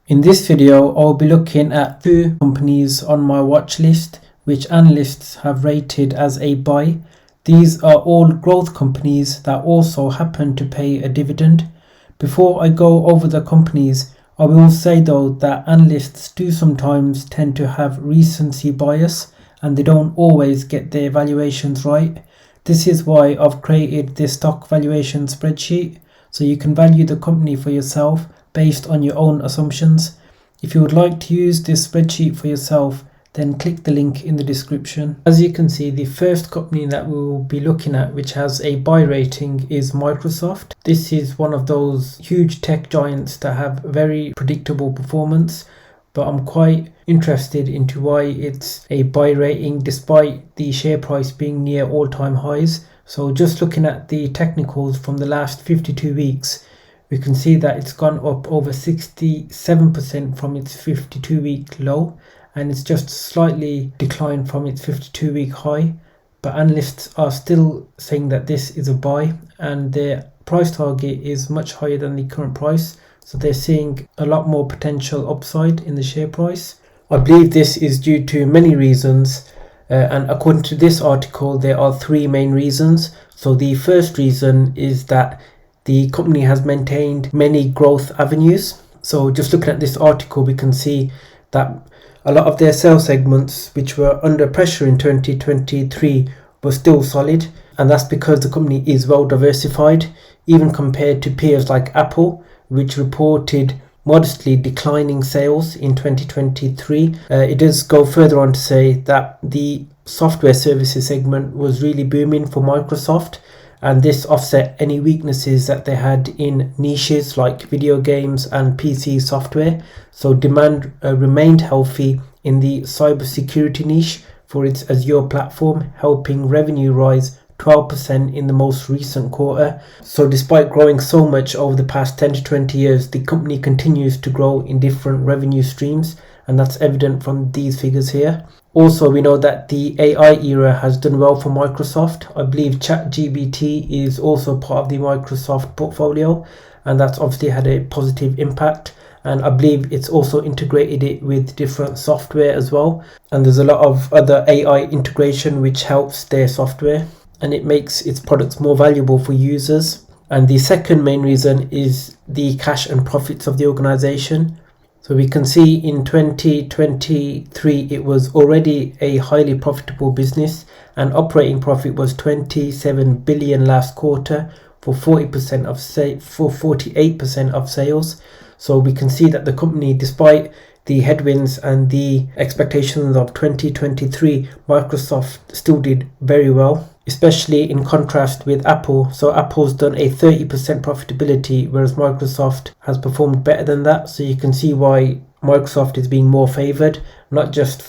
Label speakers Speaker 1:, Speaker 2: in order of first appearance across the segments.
Speaker 1: In this video, I'll be looking at two companies on my watch list which analysts have rated as a buy. These are all growth companies that also happen to pay a dividend. Before I go over the companies, I will say though that analysts do sometimes tend to have recency bias and they don't always get their valuations right. This is why I've created this stock valuation spreadsheet so you can value the company for yourself based on your own assumptions. If you would like to use this spreadsheet for yourself, then click the link in the description. As you can see, the first company that we will be looking at which has a buy rating is Microsoft. This is one of those huge tech giants that have very predictable performance, but I'm quite interested into why it's a buy rating despite the share price being near all-time highs. So just looking at the technicals from the last 52 weeks, we can see that it's gone up over 67% from its 52-week low, and it's just slightly declined from its 52-week high. But analysts are still saying that this is a buy, and their price target is much higher than the current price, so they're seeing a lot more potential upside in the share price. I believe this is due to many reasons, and according to this article there are three main reasons. So the first reason is that the company has maintained many growth avenues. So just looking at this article, we can see that a lot of their sales segments which were under pressure in 2023 were still solid, and that's because the company is well diversified, even compared to peers like Apple, which reported modestly declining sales in 2023. It does go further on to say that the software services segment was really booming for Microsoft, and this offset any weaknesses that they had in niches like video games and PC software. So demand remained healthy in the cybersecurity niche for its Azure platform, helping revenue rise 12% in the most recent quarter. So despite growing so much over the past 10 to 20 years, the company continues to grow in different revenue streams, and that's evident from these figures here. Also, we know that the AI era has done well for Microsoft. I believe ChatGPT is also part of the Microsoft portfolio, and that's obviously had a positive impact. And I believe it's also integrated it with different software as well. And there's a lot of other AI integration which helps their software, and it makes its products more valuable for users. And the second main reason is the cash and profits of the organization. So we can see in 2023 it was already a highly profitable business, and operating profit was 27 billion last quarter for 48% of sales. So we can see that the company, despite the headwinds and the expectations of 2023, Microsoft still did very well, especially in contrast with Apple. So Apple's done a 30% profitability, whereas Microsoft has performed better than that. So you can see why Microsoft is being more favored, not just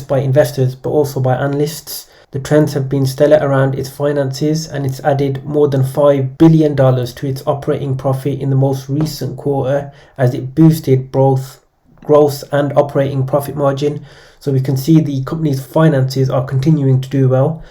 Speaker 1: by investors, but also by analysts. The trends have been stellar around its finances, and it's added more than $5 billion to its operating profit in the most recent quarter as it boosted both gross and operating profit margin. So we can see the company's finances are continuing to do well.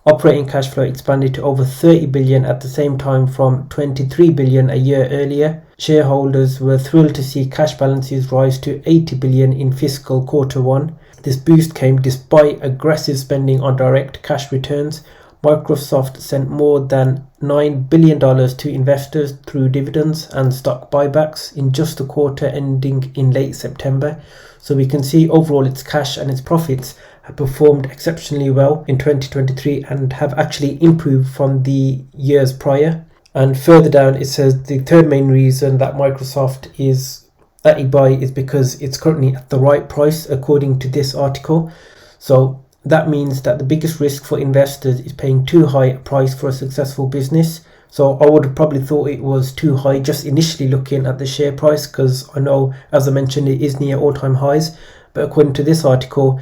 Speaker 1: Operating cash flow expanded to over 30 billion at the same time from 23 billion a year earlier. Shareholders were thrilled to see cash balances rise to 80 billion in fiscal quarter one. This boost came despite aggressive spending on direct cash returns. Microsoft sent more than $9 billion to investors through dividends and stock buybacks in just the quarter ending in late September. So we can see overall its cash and its profits have performed exceptionally well in 2023 and have actually improved from the years prior. And further down it says the third main reason that Microsoft is at a buy is because it's currently at the right price according to this article. So that means that the biggest risk for investors is paying too high a price for a successful business. So I would have probably thought it was too high just initially looking at the share price, because I know, as I mentioned, it is near all-time highs. But according to this article,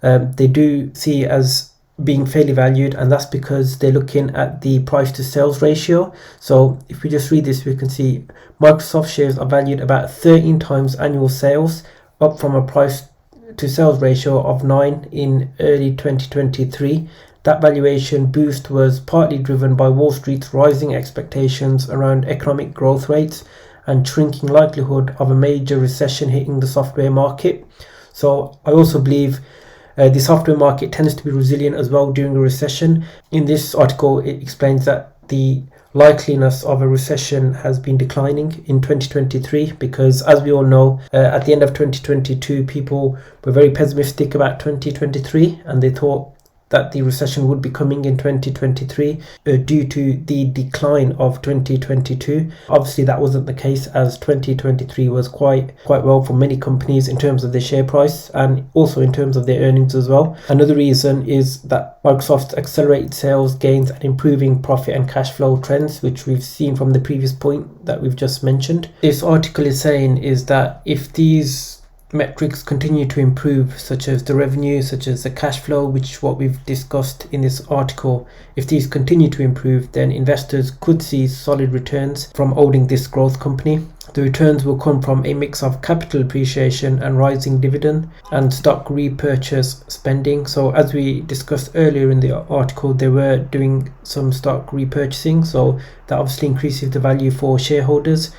Speaker 1: they do see it as being fairly valued, and that's because they're looking at the price to sales ratio. So if we just read this, we can see Microsoft shares are valued about 13 times annual sales, up from a price to sales ratio of 9 in early 2023. That valuation boost was partly driven by Wall Street's rising expectations around economic growth rates and shrinking likelihood of a major recession hitting the software market. So I also believe the software market tends to be resilient as well during a recession. In this article, it explains that the likeliness of a recession has been declining in 2023 because, as we all know, at the end of 2022, people were very pessimistic about 2023 and they thought that the recession would be coming in 2023 due to the decline of 2022. Obviously, that wasn't the case, as 2023 was quite well for many companies in terms of their share price and also in terms of their earnings as well. Another reason is that Microsoft's accelerated sales gains and improving profit and cash flow trends, which we've seen from the previous point that we've just mentioned. This article is saying is that if these metrics continue to improve, such as the revenue, such as the cash flow, which is what we've discussed in this article, if these continue to improve, then investors could see solid returns from owning this growth company. The returns will come from a mix of capital appreciation and rising dividend and stock repurchase spending. So as we discussed earlier in the article, they were doing some stock repurchasing, so that obviously increases the value for shareholders.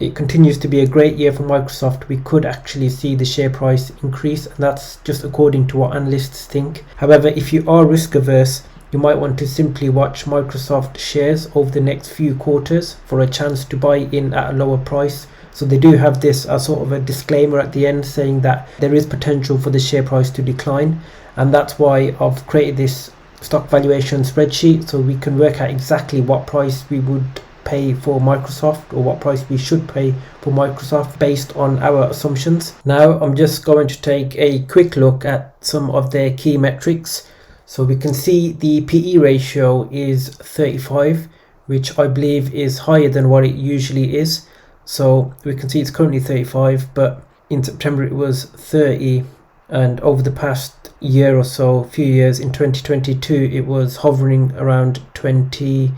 Speaker 1: It continues to be a great year for Microsoft. We could actually see the share price increase, and that's just according to what analysts think. However, if you are risk averse, you might want to simply watch Microsoft shares over the next few quarters for a chance to buy in at a lower price. So they do have this as sort of a disclaimer at the end saying that there is potential for the share price to decline, and that's why I've created this stock valuation spreadsheet so we can work out exactly what price we would pay for Microsoft, or what price we should pay for Microsoft based on our assumptions. Now I'm just going to take a quick look at some of their key metrics. So we can see the PE ratio is 35, which I believe is higher than what it usually is. So we can see it's currently 35, but in September it was 30, and over the past year or so, few years, in 2022 it was hovering around 20,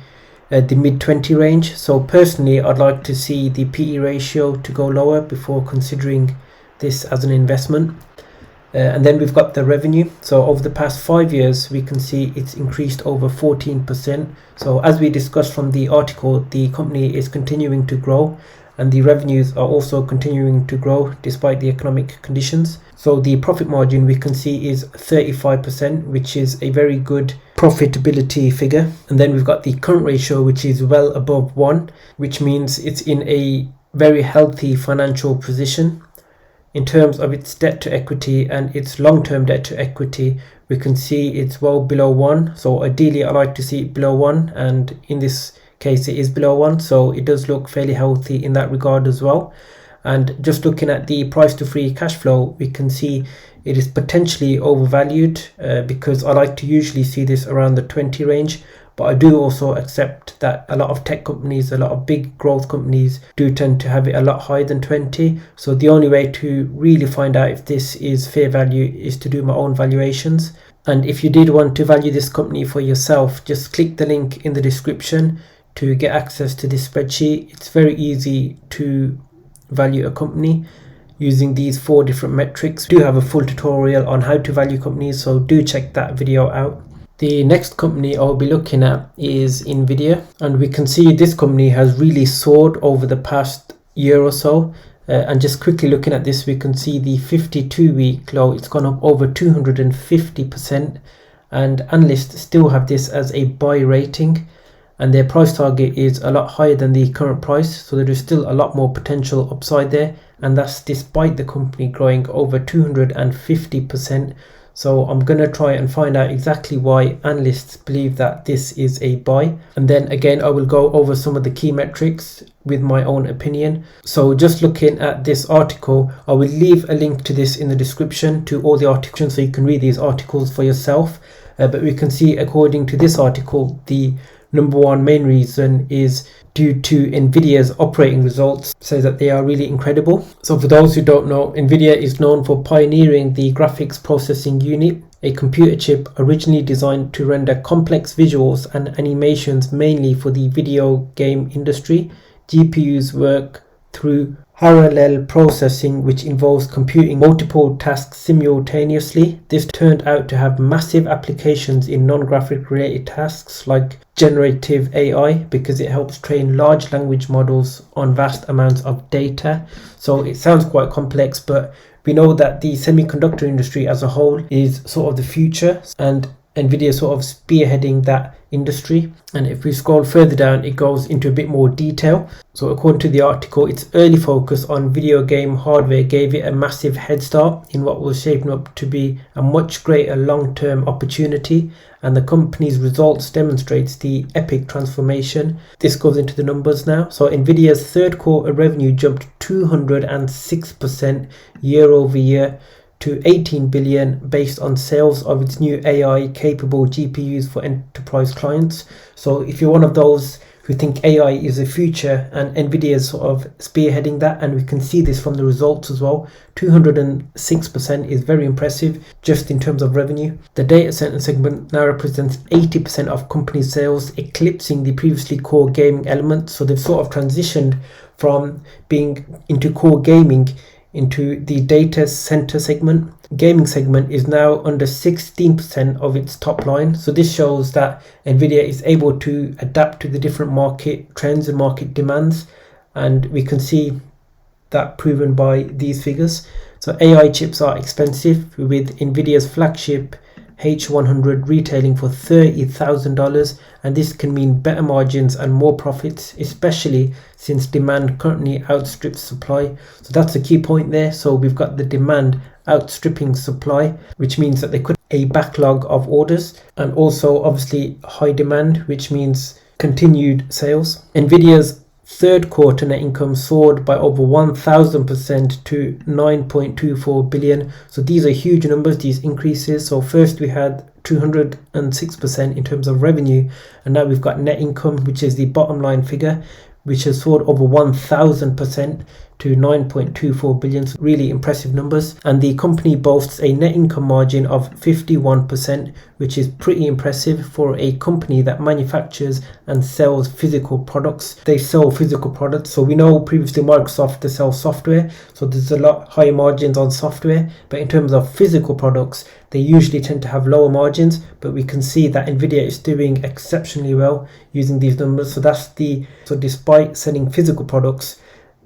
Speaker 1: the mid 20 range. So personally, I'd like to see the PE ratio to go lower before considering this as an investment. And then we've got the revenue. So over the past 5 years, we can see it's increased over 14%. So as we discussed from the article, the company is continuing to grow and the revenues are also continuing to grow despite the economic conditions. So the profit margin we can see is 35%, which is a very good profitability figure. And then we've got the current ratio, which is well above 1, which means it's in a very healthy financial position. In terms of its debt to equity and its long-term debt to equity, we can see it's well below 1. So ideally I like to see it below 1, and in this case it is below 1, so it does look fairly healthy in that regard as well. And just looking at the price to free cash flow, we can see it is potentially overvalued because I like to usually see this around the 20 range. But I do also accept that a lot of tech companies, a lot of big growth companies do tend to have it a lot higher than 20. So the only way to really find out if this is fair value is to do my own valuations. And if you did want to value this company for yourself, just click the link in the description to get access to this spreadsheet. It's very easy to value a company using these 4 different metrics. We do have a full tutorial on how to value companies, so do check that video out. The next company I'll be looking at is Nvidia, and we can see this company has really soared over the past year or so. And just quickly looking at this, we can see the 52-week low, it's gone up over 250%, and analysts still have this as a buy rating, and their price target is a lot higher than the current price, so there is still a lot more potential upside there, and that's despite the company growing over 250%. So I'm going to try and find out exactly why analysts believe that this is a buy. And then again, I will go over some of the key metrics with my own opinion. So just looking at this article, I will leave a link to this in the description to all the articles so you can read these articles for yourself. But we can see, according to this article, the number one main reason is due to Nvidia's operating results, says that they are really incredible. So for those who don't know, Nvidia is known for pioneering the graphics processing unit, a computer chip originally designed to render complex visuals and animations mainly for the video game industry. GPUs work through parallel processing, which involves computing multiple tasks simultaneously. This turned out to have massive applications in non-graphic related tasks like generative AI, because it helps train large language models on vast amounts of data. So it sounds quite complex, but we know that the semiconductor industry as a whole is sort of the future, and Nvidia sort of spearheading that industry. And if we scroll further down, it goes into a bit more detail. So according to the article, its early focus on video game hardware gave it a massive head start in what was shaping up to be a much greater long-term opportunity, and the company's results demonstrates the epic transformation. This goes into the numbers now. So Nvidia's third quarter revenue jumped 206% year over year to 18 billion based on sales of its new AI capable GPUs for enterprise clients. So if you're one of those who think AI is the future, and Nvidia is sort of spearheading that, and we can see this from the results as well, 206% is very impressive just in terms of revenue. The data center segment now represents 80% of company sales, eclipsing the previously core gaming element. So they've sort of transitioned from being into core gaming into the data center segment. Gaming segment is now under 16% of its top line. So this shows that Nvidia is able to adapt to the different market trends and market demands, and we can see that proven by these figures. So AI chips are expensive, with Nvidia's flagship H100 retailing for $30,000, and this can mean better margins and more profits, especially since demand currently outstrips supply. So that's a key point there. So we've got the demand outstripping supply, which means that there could be a backlog of orders, and also obviously high demand, which means continued sales. Nvidia's third quarter net income soared by over 1000% to 9.24 billion. So these are huge numbers, these increases. So first we had 206% in terms of revenue, and now we've got net income, which is the bottom line figure, which has soared over 1000% to 9.24 billion. So really impressive numbers. And the company boasts a net income margin of 51%, which is pretty impressive for a company that manufactures and sells physical products. They sell physical products. So we know previously Microsoft, they sell software, so there's a lot higher margins on software, but in terms of physical products, they usually tend to have lower margins. But we can see that Nvidia is doing exceptionally well using these numbers. So despite selling physical products,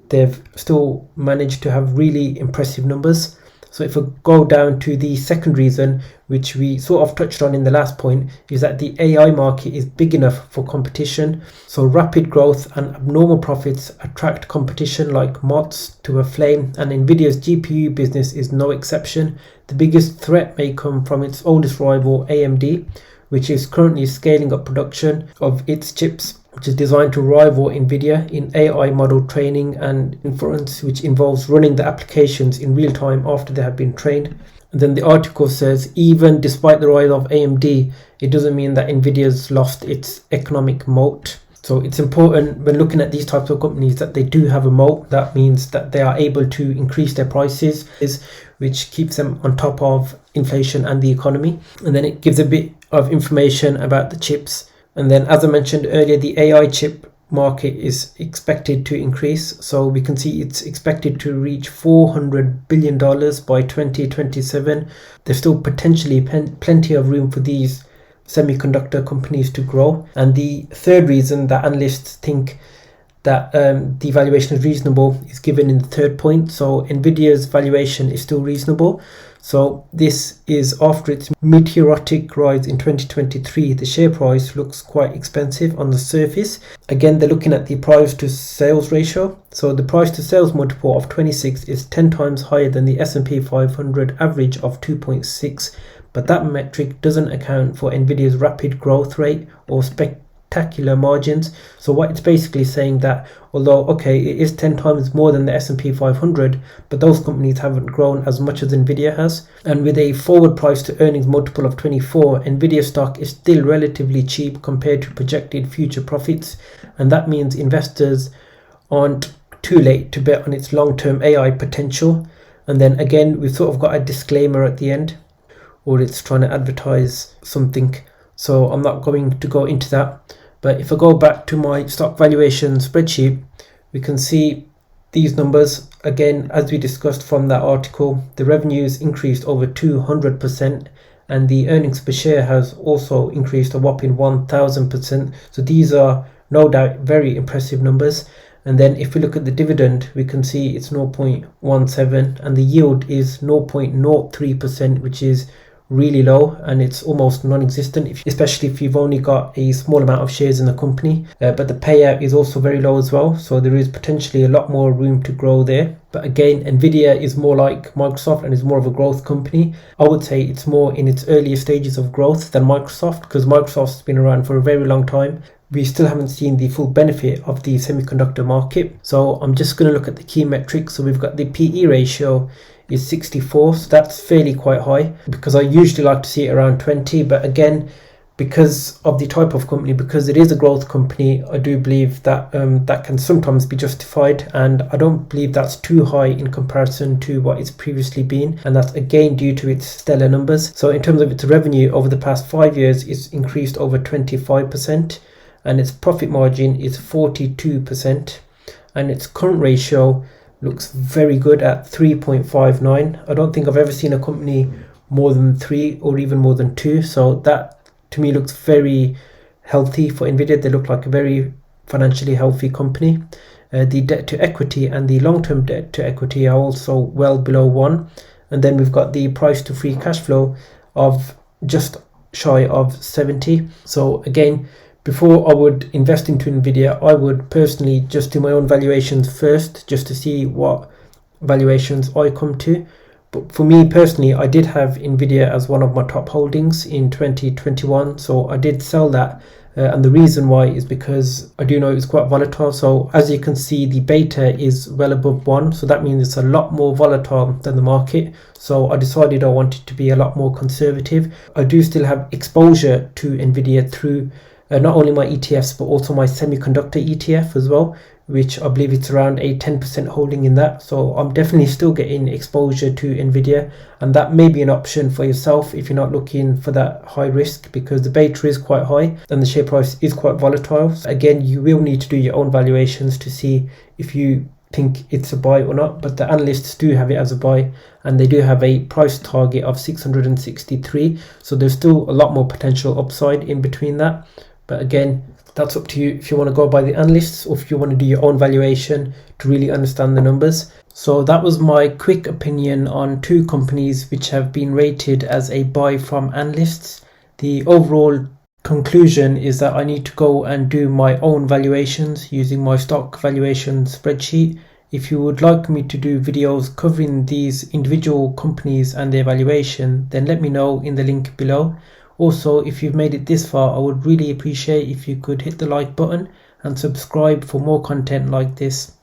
Speaker 1: they've still managed to have really impressive numbers. So if we go down to the second reason, which we sort of touched on in the last point, is that the AI market is big enough for competition. So rapid growth and abnormal profits attract competition like moths to a flame, and Nvidia's GPU business is no exception. The biggest threat may come from its oldest rival, AMD, which is currently scaling up production of its chips, which is designed to rival Nvidia in AI model training and inference, which involves running the applications in real time after they have been trained. And then the article says, even despite the rise of AMD, it doesn't mean that Nvidia's lost its economic moat. So it's important when looking at these types of companies that they do have a moat. That means that they are able to increase their prices, which keeps them on top of inflation and the economy. And then it gives a bit of information about the chips. And then, as I mentioned earlier, the AI chip market is expected to increase. So we can see it's expected to reach $400 billion by 2027. There's still potentially plenty of room for these semiconductor companies to grow. And the third reason that analysts think that the valuation is reasonable is given in the third point. So Nvidia's valuation is still reasonable. So this is after its meteoric rise in 2023. The share price looks quite expensive on the surface. Again, they're looking at the price to sales ratio. So the price to sales multiple of 26 is 10 times higher than the S&P 500 average of 2.6. But that metric doesn't account for Nvidia's rapid growth rate or spectacular margins. So what it's basically saying that although okay, it is 10 times more than the S&P 500, but those companies haven't grown as much as Nvidia has. And with a forward price to earnings multiple of 24, Nvidia stock is still relatively cheap compared to projected future profits, and that means investors aren't too late to bet on its long-term AI potential. And then again, we've sort of got a disclaimer at the end, or it's trying to advertise something, so I'm not going to go into that. But if I go back to my stock valuation spreadsheet, we can see these numbers, again, as we discussed from that article, the revenues increased over 200%, and the earnings per share has also increased a whopping 1000%. So these are no doubt very impressive numbers. And then if we look at the dividend, we can see it's 0.17 and the yield is 0.03%, which is really low, and it's almost non-existent, especially if you've only got a small amount of shares in the company. But the payout is also very low as well, so there is potentially a lot more room to grow there. But again, Nvidia is more like Microsoft and is more of a growth company. I would say it's more in its earlier stages of growth than Microsoft, because Microsoft's been around for a very long time. We still haven't seen the full benefit of the semiconductor market. So I'm just going to look at the key metrics. So we've got the PE ratio is 64, so that's fairly quite high, because I usually like to see it around 20. But again, because of the type of company, because it is a growth company, I do believe that that can sometimes be justified, and I don't believe that's too high in comparison to what it's previously been, and that's again due to its stellar numbers. So in terms of its revenue over the past 5 years, it's increased over 25%, and its profit margin is 42%, and its current ratio looks very good at 3.59. I don't think I've ever seen a company more than 3 or even more than 2, so that to me looks very healthy for Nvidia. They look like a very financially healthy company. The debt to equity and the long-term debt to equity are also well below 1, and then we've got the price to free cash flow of just shy of 70. So again, before I would invest into Nvidia, I would personally just do my own valuations first, just to see what valuations I come to. But for me personally, I did have Nvidia as one of my top holdings in 2021, so I did sell that. And the reason why is because I do know it's quite volatile. So as you can see, the beta is well above 1, so that means it's a lot more volatile than the market. So I decided I wanted to be a lot more conservative. I do still have exposure to Nvidia through not only my ETFs but also my semiconductor ETF as well, which I believe it's around a 10% holding in that. So I'm definitely still getting exposure to Nvidia, and that may be an option for yourself if you're not looking for that high risk, because the beta is quite high and the share price is quite volatile. So again, you will need to do your own valuations to see if you think it's a buy or not, but the analysts do have it as a buy, and they do have a price target of 663, so there's still a lot more potential upside in between that. But again, that's up to you if you want to go by the analysts or if you want to do your own valuation to really understand the numbers. So that was my quick opinion on 2 companies which have been rated as a buy from analysts. The overall conclusion is that I need to go and do my own valuations using my stock valuation spreadsheet. If you would like me to do videos covering these individual companies and their valuation, then let me know in the link below. Also, if you've made it this far, I would really appreciate if you could hit the like button and subscribe for more content like this.